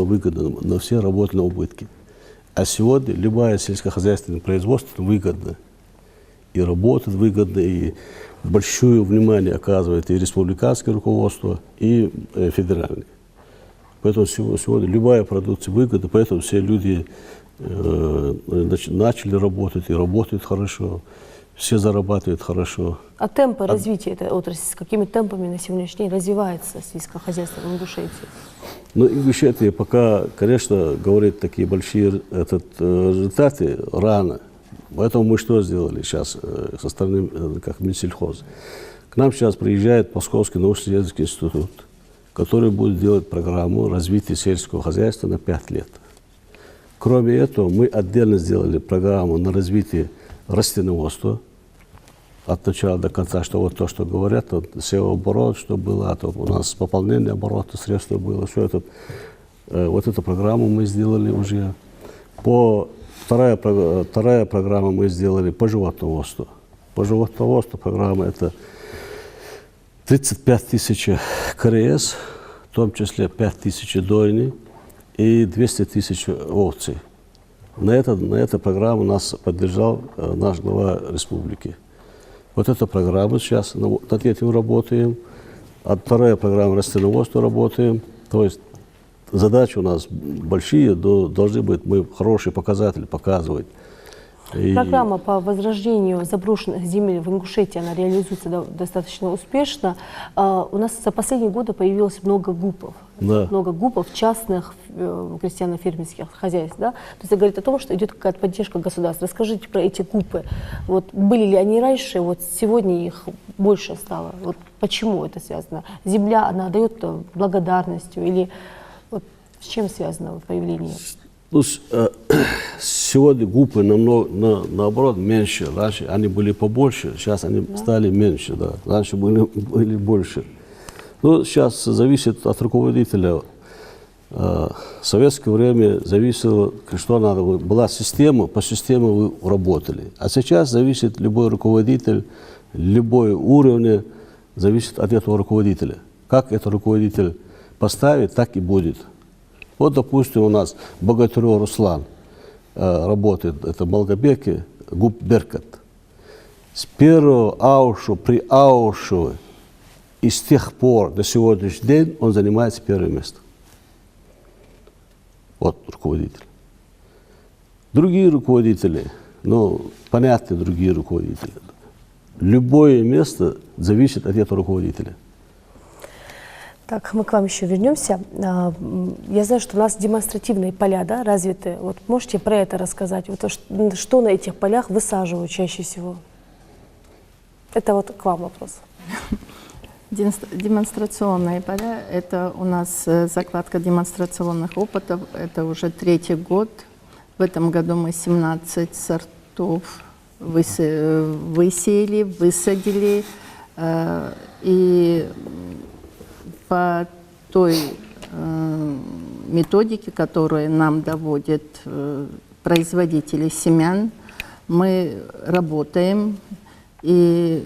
выгодно, но все работали на убытки. А сегодня любое сельскохозяйственное производство выгодно. И работает выгодно, и большое внимание оказывает и республиканское руководство, и федеральное. Поэтому сегодня любая продукция выгодна, поэтому все люди начали работать и работают хорошо, все зарабатывают хорошо. А темпы развития этой отрасли, с какими темпами на сегодняшний день развивается сельскохозяйство в Ингушетии? Ну, Ингушетия пока, конечно, говорит такие большие результаты рано. Поэтому мы что сделали сейчас со стороны, как Минсельхоз? К нам сейчас приезжает Московский научно-исследовательский институт, который будет делать программу развития сельского хозяйства на 5 лет. Кроме этого, мы отдельно сделали программу на развитие растениноводства от начала до конца, что вот то, что говорят, вот севооборот, что было, а то у нас пополнение оборота, средства было, все это. Вот эту программу мы сделали уже. Вторая программа мы сделали по животноводству. По животноводству программа это 35 тысяч КРС, в том числе 5 тысяч дойни и 200 тысяч овцы. На эту программу нас поддержал наш глава республики. Вот эта программа сейчас, над этим работаем. А вторая программа растениноводства работаем. То есть задачи у нас большие, должны быть, мы хорошие показатели показывать. Программа по возрождению заброшенных земель в Ингушетии, она реализуется достаточно успешно. У нас за последние годы появилось много ГУПов. Да. Много ГУПов, частных крестьяно-фермерских хозяйств. Да? То есть это говорит о том, что идет какая-то поддержка государства. Расскажите про эти ГУПы. Вот, были ли они раньше, вот сегодня их больше стало. Вот почему это связано? Земля, она дает благодарностью или вот с чем связано появление? Ну, сегодня ГУПы наоборот меньше. Раньше они были побольше, сейчас они стали меньше. Да. Раньше были больше. Но сейчас зависит от руководителя. В советское время зависело, что надо. Была система, по системе вы работали. А сейчас зависит любой руководитель, любой уровень зависит от этого руководителя. Как этот руководитель поставит, так и будет. Вот, допустим, у нас Богатырев Руслан работает, это Малгобеке, ГУП Беркат. С первого аушу при аушу и с тех пор до сегодняшний день он занимается первым местом. Вот руководитель. Другие руководители, ну, понятно, другие руководители. Любое место зависит от этого руководителя. Так, мы к вам еще вернемся. Я знаю, что у нас демонстративные поля, да, развиты. Вот можете про это рассказать? Вот что на этих полях высаживают чаще всего? Это вот к вам вопрос. Демонстрационные поля – это у нас закладка демонстрационных опытов. Это уже 3-й год. В этом году мы 17 сортов высеяли, высадили. И по той методике, которую нам доводят производители семян, мы работаем. И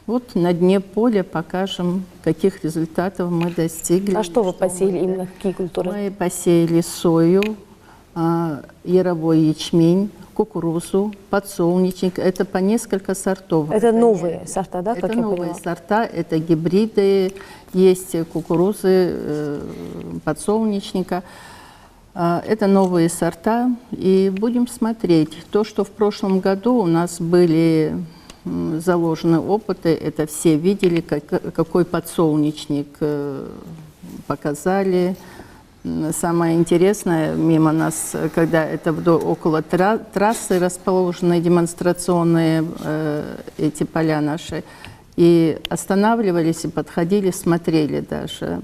вот на дне поля покажем, каких результатов мы достигли. А что вы посеяли, именно какие культуры? Мы посеяли сою, яровой ячмень, кукурузу, подсолнечник. Это по несколько сортов. Это новые сорта, да? Это новые сорта, это гибриды, есть кукурузы, подсолнечника. Это новые сорта. И будем смотреть. То, что в прошлом году у нас были заложены опыты, это все видели, какой подсолнечник показали. Самое интересное, мимо нас, когда это около трассы расположены демонстрационные эти поля наши, и останавливались, и подходили, смотрели даже.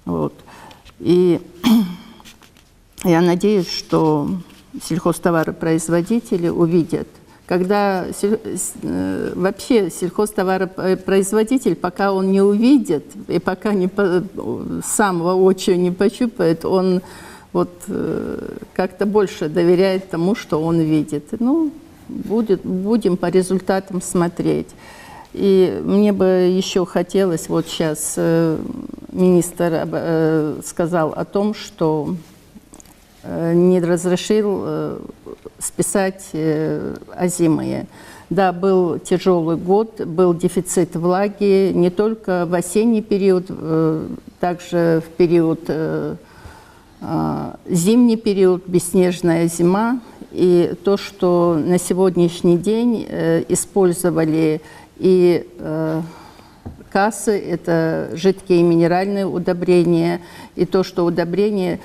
Вот. И я надеюсь, что сельхозтоваропроизводители увидят, когда вообще сельхозтоваропроизводитель, пока он не увидит и пока сам воочию не пощупает, он вот как-то больше доверяет тому, что он видит. Ну, будем по результатам смотреть. И мне бы еще хотелось, вот сейчас министр сказал о том, что не разрешил списать озимые. Да, был тяжелый год, был дефицит влаги не только в осенний период, также в период, зимний период, бесснежная зима. И то, что на сегодняшний день использовали и кассы, это жидкие минеральные удобрения, и то, что удобрения.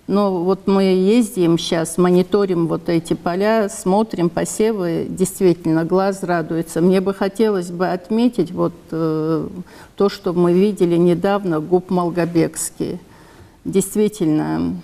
Но вот мы ездим сейчас, мониторим вот эти поля, смотрим посевы, действительно, глаз радуется. Мне бы хотелось бы отметить вот то, что мы видели недавно, ГУП Малгобекский. Действительно,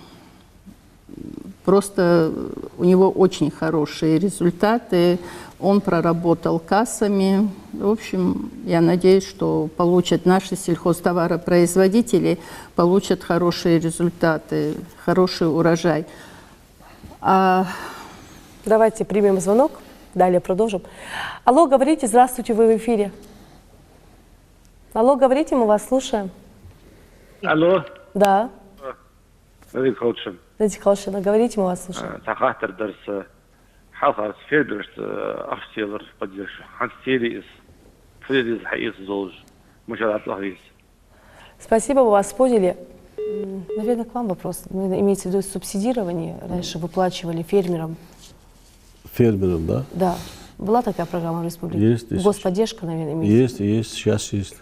просто у него очень хорошие результаты. Он проработал кассами. В общем, я надеюсь, что получат наши сельхозтоваропроизводители, получат хорошие результаты, хороший урожай. Давайте примем звонок, далее продолжим. Алло, говорите, здравствуйте, вы в эфире. Алло, говорите, мы вас слушаем. Алло. Да. Надежда Халшин. Надежда Халшина, говорите, мы вас слушаем. Тахатар дарса. حصلت فيدرس أفسيلر поддержку. Хантелис, Фредис Хаис Золж, Мушарат Лахис. Спасибо, мы вас поняли. Наверное, к вам вопрос. Имеется в виду субсидирование. Раньше выплачивали фермерам. Фермерам, да? Да. Была такая программа в республике? Есть. Господдержка, наверное, имеется? Есть, сейчас есть.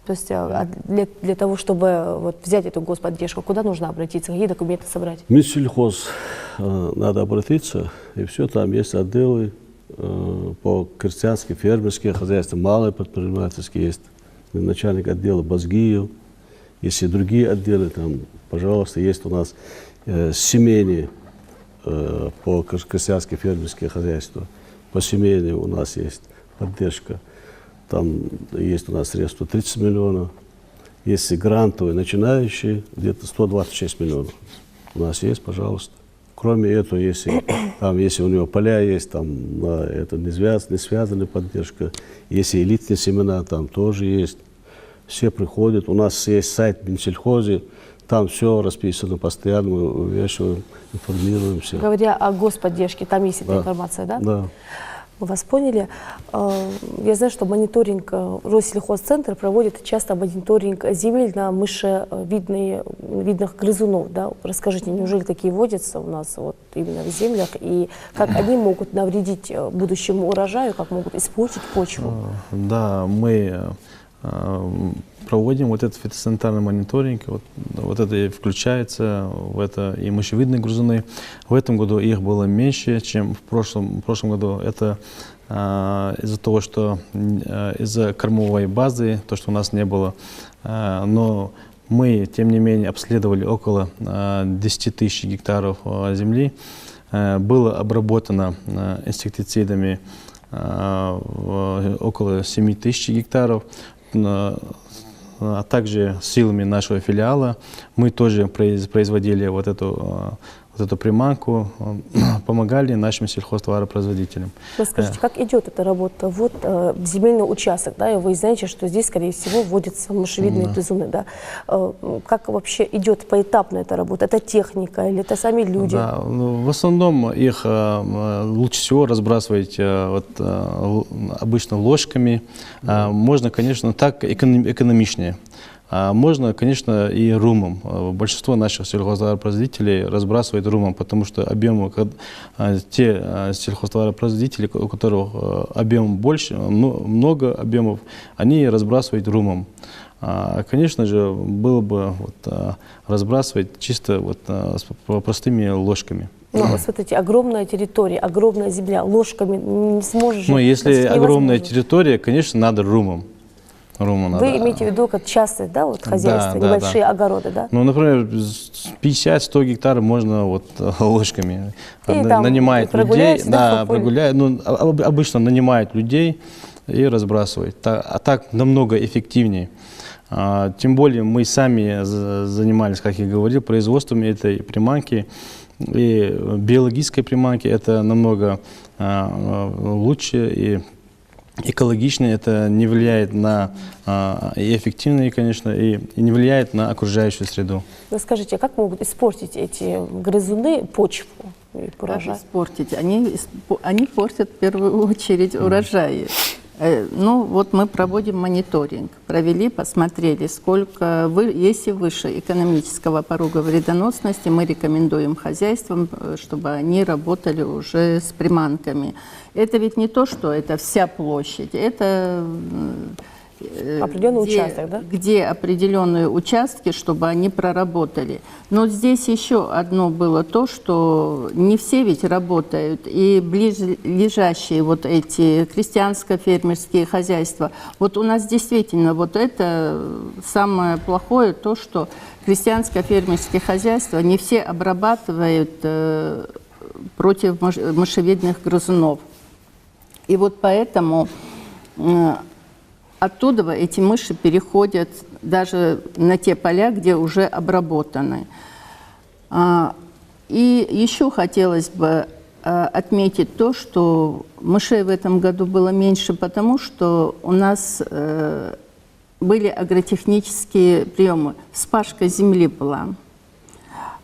То есть для того, чтобы вот взять эту господдержку, куда нужно обратиться, какие документы собрать? В Минсельхоз надо обратиться, и все, там есть отделы по крестьянским, фермерским хозяйствам, малые предпринимательские есть, начальник отдела Базгиев, есть и другие отделы, там, пожалуйста, есть у нас семейные по крестьянским, фермерским хозяйствам, по семейным у нас есть поддержка. Там есть у нас средства 30 миллионов. Есть и грантовые, начинающие, где-то 126 миллионов. У нас есть, пожалуйста. Кроме этого, если у него поля есть, там это не связанная поддержка. Если элитные семена, там тоже есть. Все приходят. У нас есть сайт Минсельхоза, там все расписано постоянно, мы вывешиваем, информируем всех. Говоря о господдержке, там есть эта информация, да? Да. Мы вас поняли. Я знаю, что мониторинг Россельхозцентр проводит часто мониторинг земель на мышевидных грызунов. Да? Расскажите, неужели такие водятся у нас вот именно в землях? И как они могут навредить будущему урожаю, как могут испортить почву? Да, мы проводим вот этот фитосанитарный мониторинг, вот это и включается в это и мышевидные грызуны. В этом году их было меньше, чем в прошлом году. Это из-за того, что из-за кормовой базы, то, что у нас не было. Но мы, тем не менее, обследовали около 10 тысяч гектаров земли. Было обработано инсектицидами около 7 тысяч гектаров. А также силами нашего филиала мы тоже производили вот эту приманку, помогали нашим сельхозтоваропроизводителям. Расскажите, как идет эта работа? Вот земельный участок, да, и вы знаете, что здесь, скорее всего, вводятся мышевидные грызуны, да. Как вообще идет поэтапно эта работа? Это техника или это сами люди? Да, в основном их лучше всего разбрасывать обычно ложками. Можно, конечно, так экономичнее. Можно, конечно, и румом. Большинство наших сельхозтоваропроизводителей разбрасывают румом, потому что те сельхозтоваропроизводители, у которых объем больше, много объемов, они разбрасывают румом. Конечно же, было бы разбрасывать чисто простыми ложками. Ну, смотрите, огромная территория, огромная земля, ложками не сможешь... Ну, если огромная территория, конечно, надо румом. Вы имеете в виду как частные, да, вот хозяйства, небольшие огороды, да? Ну, например, 50-100 гектаров можно вот ложками. Нанимать людей, прогулять. Ну, обычно нанимают людей и разбрасывать. А так намного эффективнее. Тем более мы сами занимались, как я говорил, производством этой приманки. И биологической приманки это намного лучше и экологичнее. Это не влияет на и эффективно, конечно, и не влияет на окружающую среду. Расскажите, а как могут испортить эти грызуны почву и урожай? Как испортить? Они портят в первую очередь урожаи. Ну, вот мы проводим мониторинг, провели, посмотрели, сколько, если выше экономического порога вредоносности, мы рекомендуем хозяйствам, чтобы они работали уже с приманками. Это ведь не то, что это вся площадь, это определенный участок, да? Где определенные участки, чтобы они проработали. Но здесь еще одно было то, что не все ведь работают, и близлежащие вот эти крестьянско-фермерские хозяйства. Вот у нас действительно вот это самое плохое, то, что крестьянско-фермерские хозяйства не все обрабатывают против мышевидных грызунов. И вот поэтому оттуда эти мыши переходят даже на те поля, где уже обработаны. И еще хотелось бы отметить то, что мышей в этом году было меньше, потому что у нас были агротехнические приемы. Вспашка земли была.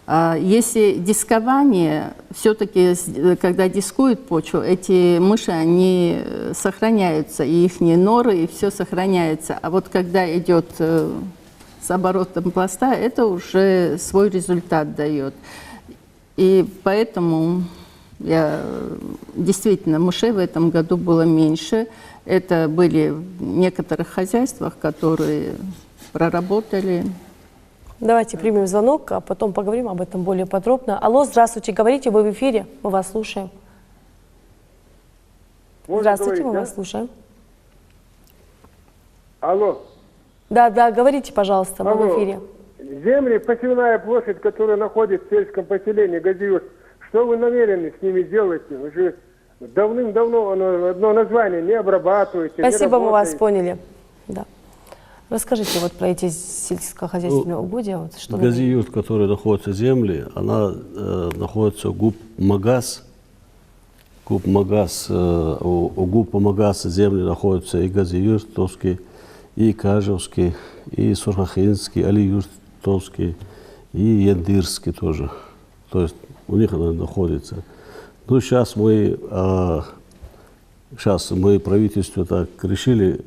Если дискование, все-таки, когда дискуют почву, эти мыши, они сохраняются, и их норы, и все сохраняется. А вот когда идет с оборотом пласта, это уже свой результат дает. И поэтому действительно мышей в этом году было меньше. Это были в некоторых хозяйствах, которые проработали. Давайте примем звонок, а потом поговорим об этом более подробно. Алло, здравствуйте, говорите, вы в эфире, мы вас слушаем. Можно Здравствуйте, говорить, мы да? вас слушаем. Алло. Да, говорите, пожалуйста, мы в эфире. Земли, посевная площадь, которая находится в сельском поселении Газиюрт, что вы намерены с ними делать? Вы же давным-давно одно название не обрабатываете. Спасибо, мы вас поняли. Да. Расскажите вот про эти сельскохозяйственные угодья. Вот, что Газиюрт, который находится в земле, она находится в ГУП Магаз. У ГУП Магаза земли находятся и Газиюртовский, и Кажевский, и Сурхахинский, Алиюртовский, и Яндырский тоже. То есть у них она находится. Ну, сейчас мы правительство так решили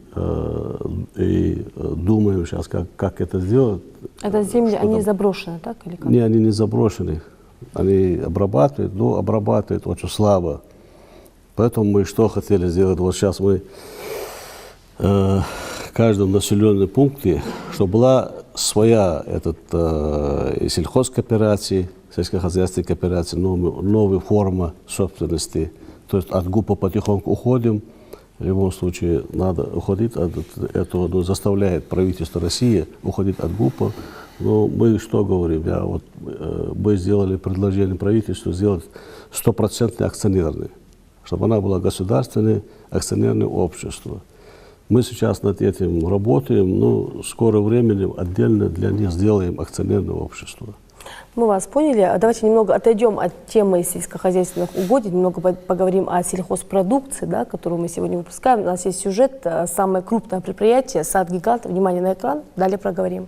и думаем сейчас, как это сделать. Это земли, они заброшены, так? Или как? Не, они не заброшены. Они обрабатывают, но обрабатывают очень слабо. Поэтому мы что хотели сделать? Вот сейчас мы в каждом населенном пункте, чтобы была своя сельхозкооперация, сельскохозяйственная кооперация, новая форма собственности. То есть от ГУПа потихоньку уходим. В любом случае надо уходить от этого, заставляет правительство России уходить от ГУПа. Но мы что говорим? Мы сделали предложение правительству сделать 100% акционерной, чтобы она была государственное акционерное общество. Мы сейчас над этим работаем, но в скором времени отдельно для них сделаем акционерное общество. Мы вас поняли. Давайте немного отойдем от темы сельскохозяйственных угодий, немного поговорим о сельхозпродукции, да, которую мы сегодня выпускаем. У нас есть сюжет, самое крупное предприятие, сад-гигант. Внимание на экран, далее проговорим.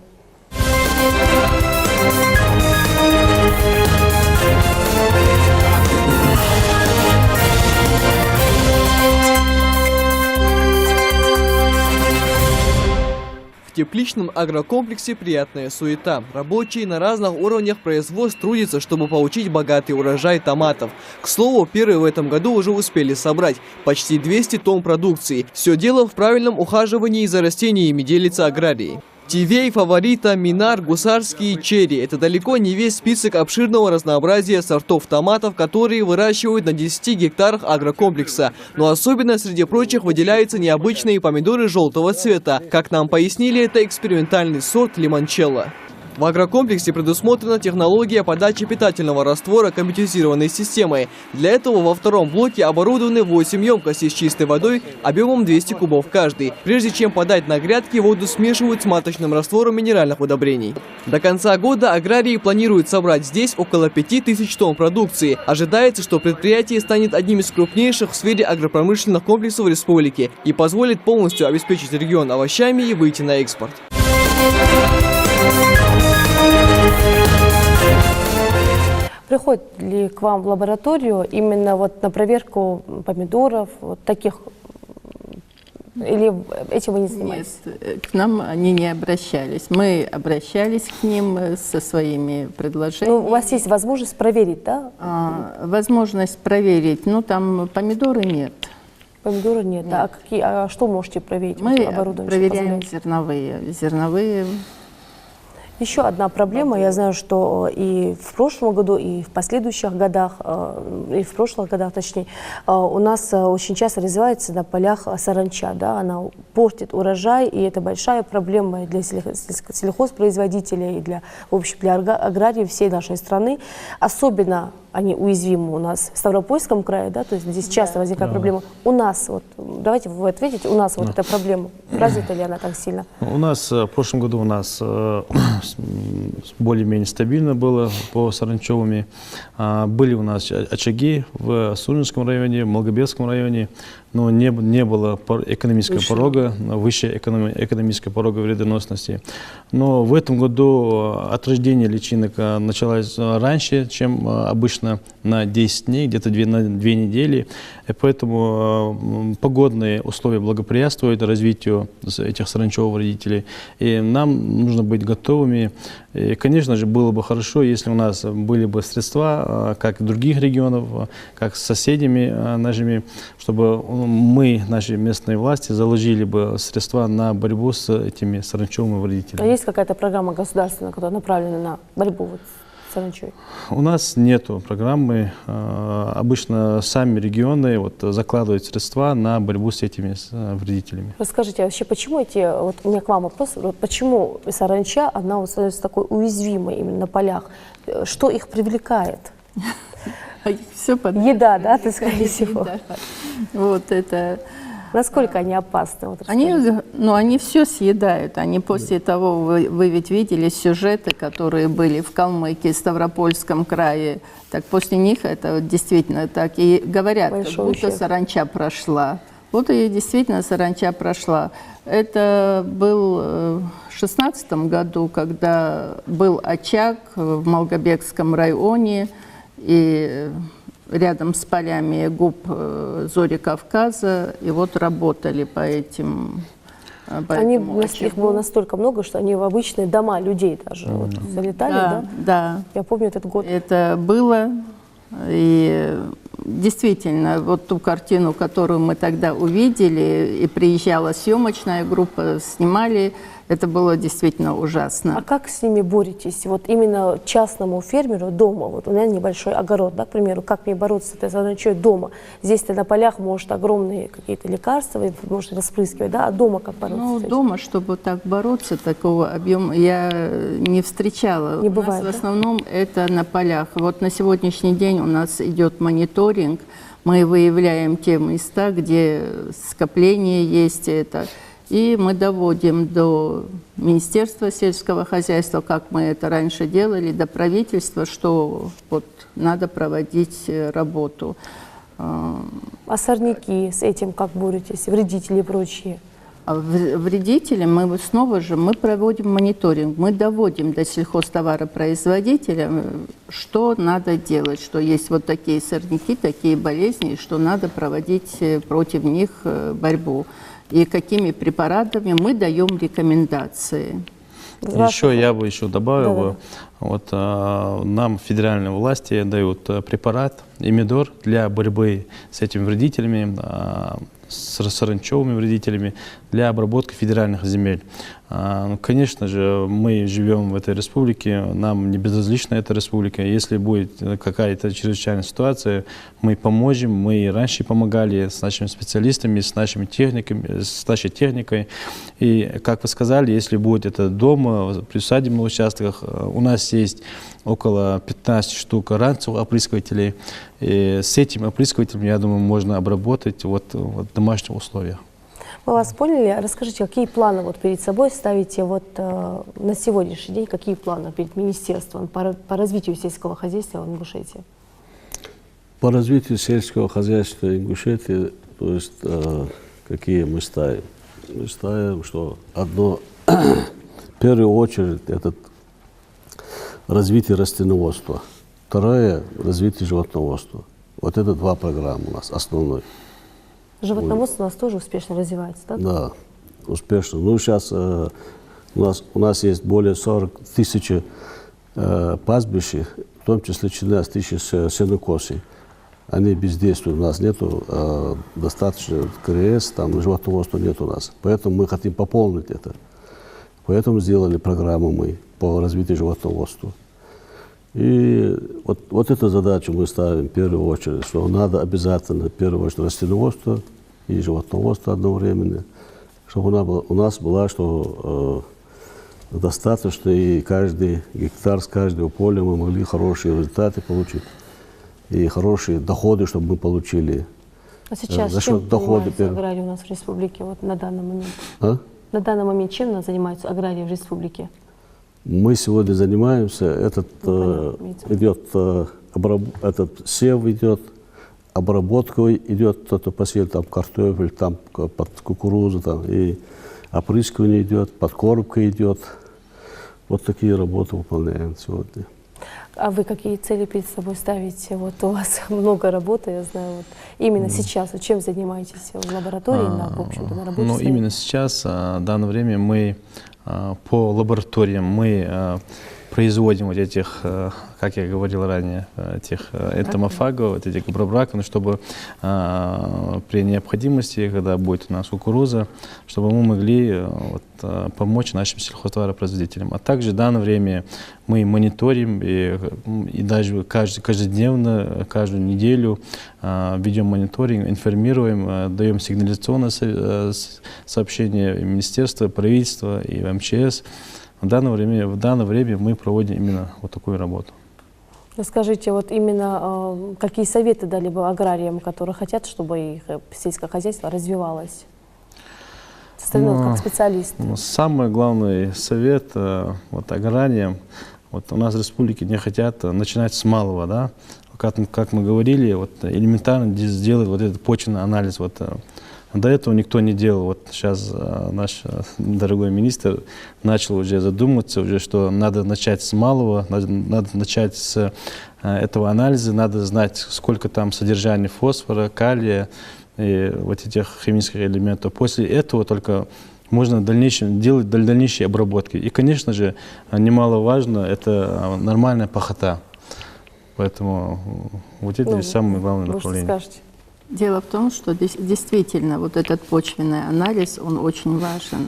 В тепличном агрокомплексе приятная суета. Рабочие на разных уровнях производств трудятся, чтобы получить богатый урожай томатов. К слову, первые в этом году уже успели собрать почти 200 тонн продукции. Все дело в правильном ухаживании за растениями, делятся аграрии. Тивей, Фаворита, Минар, Гусарский и Черри – это далеко не весь список обширного разнообразия сортов томатов, которые выращивают на 10 гектарах агрокомплекса. Но особенно среди прочих выделяются необычные помидоры желтого цвета. Как нам пояснили, это экспериментальный сорт лимончелло. В агрокомплексе предусмотрена технология подачи питательного раствора комбитизированной системой. Для этого во втором блоке оборудованы 8 емкостей с чистой водой объемом 200 кубов каждый. Прежде чем подать на грядки, воду смешивают с маточным раствором минеральных удобрений. До конца года аграрии планируют собрать здесь около 5000 тонн продукции. Ожидается, что предприятие станет одним из крупнейших в сфере агропромышленных комплексов республики и позволит полностью обеспечить регион овощами и выйти на экспорт. Приходит ли к вам в лабораторию именно вот на проверку помидоров, вот таких, или этим вы не занимаетесь? Нет, к нам они не обращались. Мы обращались к ним со своими предложениями. Ну, у вас есть возможность проверить, да? Возможность проверить, ну там помидоры нет. Помидоры нет, да. А что можете проверить? Мы Оборудование, проверяем зерновые. Еще одна проблема, я знаю, что и в прошлом году, и в последующих годах, и в прошлых годах, точнее, у нас очень часто развивается на полях саранча, да, она портит урожай, и это большая проблема для сельхозпроизводителей, и для, в общем, для аграриев всей нашей страны. Особенно они уязвимы у нас в Ставропольском крае, да, то есть здесь часто возникает проблема. У нас, вот, давайте вы ответите, у нас вот эта проблема, развита ли она так сильно? У нас в прошлом году более-менее стабильно было по саранчевыми. Были у нас очаги в Суринском районе, в Малгобекском районе, но не было экономического порога, выше экономического порога вредоносности. Но в этом году отрождение личинок началось раньше, чем обычно, на 10 дней, где-то на 2 недели. И поэтому погодные условия благоприятствуют развитию этих саранчевых вредителей. И нам нужно быть готовыми. И, конечно же, было бы хорошо, если у нас были бы средства, как и других регионов, как с соседями нашими, чтобы мы, наши местные власти, заложили бы средства на борьбу с этими саранчевыми вредителями. А есть какая-то программа государственная, которая направлена на борьбу с саранчой? У нас нету программы. Обычно сами регионы закладывают средства на борьбу с этими вредителями. Расскажите, а вообще почему вот у меня к вам вопрос, почему саранча, она становится такой уязвимой именно на полях? Что их привлекает? Все еда, да, ты, скорее всего. Вот это. Насколько они опасны? Вот они все съедают. Они после того, вы ведь видели сюжеты, которые были в Калмыкии, Ставропольском крае. Так после них это действительно так. И говорят, как будто саранча прошла. Вот и действительно саранча прошла. Это был в 2016 году, когда был очаг в Малгобекском районе, и рядом с полями губ Зори Кавказа, и вот работали по этим. Их было настолько много, что они в обычные дома людей даже залетали, да? Да. Я помню этот год. Это было, и действительно, вот ту картину, которую мы тогда увидели, и приезжала съемочная группа, снимали, это было действительно ужасно. А как с ними боретесь? Вот именно частному фермеру дома, вот у меня небольшой огород, да, к примеру, как мне бороться с этой саранчой дома? Здесь-то на полях, может, огромные какие-то лекарства, может, распрыскивать, да, а дома как бороться? Ну, дома, чтобы так бороться, такого объема я не встречала. Не бывает, у нас в основном это на полях. Вот на сегодняшний день у нас идет мониторинг, мы выявляем те места, где скопление есть это. И мы доводим до Министерства сельского хозяйства, как мы это раньше делали, до правительства, что вот надо проводить работу. А сорняки с этим как боретесь, вредители и прочие? А вредители мы проводим мониторинг, мы доводим до сельхозтоваропроизводителя, что надо делать, что есть вот такие сорняки, такие болезни, что надо проводить против них борьбу. И какими препаратами мы даем рекомендации. Еще я бы добавил, вот нам федеральные власти дают препарат Имидор для борьбы с этими вредителями, с саранчевыми вредителями, для обработки федеральных земель. Конечно же, мы живем в этой республике, нам не безразлична эта республика. Если будет какая-то чрезвычайная ситуация, мы поможем. Мы и раньше помогали с нашими специалистами, с нашими техниками, с нашей техникой. И, как вы сказали, если будет это дома, при усадебных участках, у нас есть около 15 штук ранцевых опрыскивателей. И с этим опрыскивателем, я думаю, можно обработать в домашних условиях. Мы вас поняли. Расскажите, какие планы вот перед собой ставите на сегодняшний день, какие планы перед министерством по развитию сельского хозяйства в Ингушетии? По развитию сельского хозяйства Ингушетии, то есть какие мы ставим? Мы ставим, что одно, в первую очередь, это развитие растениеводства. Второе – развитие животноводства. Вот это два программы у нас основной. Животноводство у нас тоже успешно развивается, да? Да, успешно. Ну, сейчас у нас есть более 40 тысяч пастбищ, в том числе 14 тысяч сенокосий. Они бездействуют. У нас нету достаточно КРС, там животноводства нет у нас. Поэтому мы хотим пополнить это. Поэтому сделали программу мы по развитию животноводства. И вот эту задачу мы ставим в первую очередь, что надо обязательно, в первую очередь, растениеводство и животноводство одновременно, чтобы у нас было, что достаточно, и каждый гектар с каждого поля мы могли хорошие результаты получить, и хорошие доходы, чтобы мы получили. А сейчас за счет чем дохода занимаются аграрии у нас в республике на данный момент? На данный момент чем занимаются аграрии в республике? Мы сегодня занимаемся, идет сев идет, обработка идет, кто-то посеял там картофель, там под кукурузу, там, и опрыскивание идет, подкормка идет. Вот такие работы выполняем сегодня. А вы какие цели перед собой ставите? Вот у вас много работы, я знаю. Именно сейчас чем занимаетесь в лаборатории, в общем-то, на работе? Ну, именно сейчас, в данное время мы по лабораториям производим вот этих, как я говорил ранее, этих энтомофагов, вот этих габробраков, чтобы при необходимости, когда будет у нас кукуруза, чтобы мы могли помочь нашим сельхозтоваропроизводителям. А также в данное время мы мониторим и даже каждодневно, каждую неделю ведем мониторинг, информируем, даем сигнализационное сообщение Министерства, правительства и МЧС. В данное время мы проводим именно вот такую работу. Расскажите, вот именно какие советы дали бы аграриям, которые хотят, чтобы их сельское хозяйство развивалось? Как специалист. Самый главный совет аграриям, у нас в республике не хотят начинать с малого, да? Как мы говорили, элементарно сделать этот почвенный анализ. До этого никто не делал. Сейчас наш дорогой министр начал уже задумываться, что надо начать с малого, надо начать с этого анализа, надо знать, сколько там содержания фосфора, калия и этих химических элементов. После этого только можно делать дальнейшие обработки. И, конечно же, немаловажно, это нормальная пахота. Поэтому это самое главное направление. Скажете? Дело в том, что действительно этот почвенный анализ, он очень важен.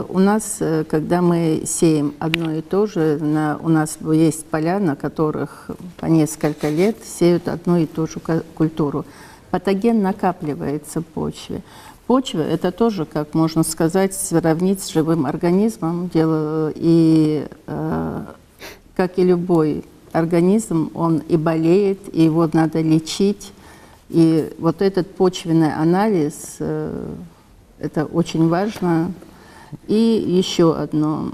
У нас, когда мы сеем одно и то же, у нас есть поля, на которых по несколько лет сеют одну и ту же культуру. Патоген накапливается в почве. Почва – это тоже, как можно сказать, сравнить с живым организмом. И как и любой организм, он и болеет, и его надо лечить. И этот почвенный анализ, это очень важно. И еще одно.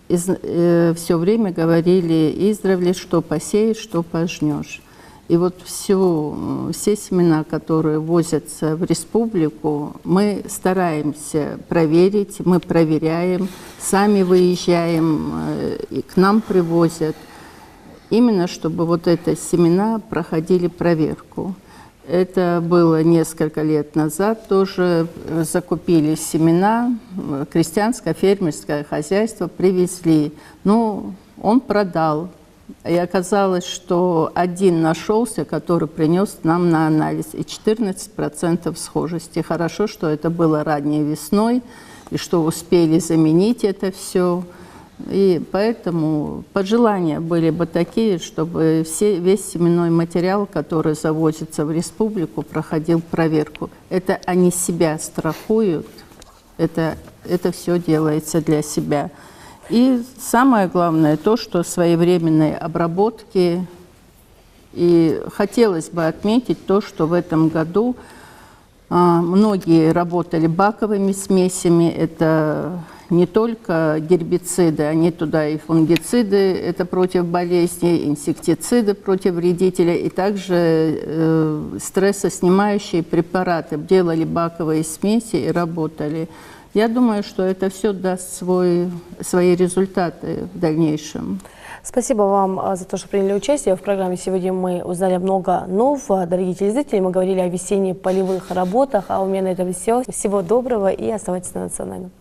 Все время говорили издревле, что посеешь, что пожнешь. И все семена, которые возятся в республику, мы стараемся проверить, мы проверяем, сами выезжаем, и к нам привозят. Именно чтобы эти семена проходили проверку. Это было несколько лет назад, тоже закупили семена, крестьянское фермерское хозяйство привезли. Он продал. И оказалось, что один нашелся, который принес нам на анализ, и 14% схожести. Хорошо, что это было ранней весной. и что успели заменить это все. И поэтому пожелания были бы такие, чтобы весь семенной материал, который завозится в республику, проходил проверку. Это они себя страхуют, это все делается для себя. И самое главное то, что своевременные обработки. И хотелось бы отметить то, что в этом году многие работали баковыми смесями. Это не только гербициды, они туда и фунгициды, это против болезней, инсектициды против вредителей, и также стрессоснимающие препараты. Делали баковые смеси и работали. Я думаю, что это все даст свои результаты в дальнейшем. Спасибо вам за то, что приняли участие. В программе сегодня мы узнали много нового. Дорогие телезрители, мы говорили о весенних полевых работах. А у меня на этом все. Всего доброго и оставайтесь на Национальном.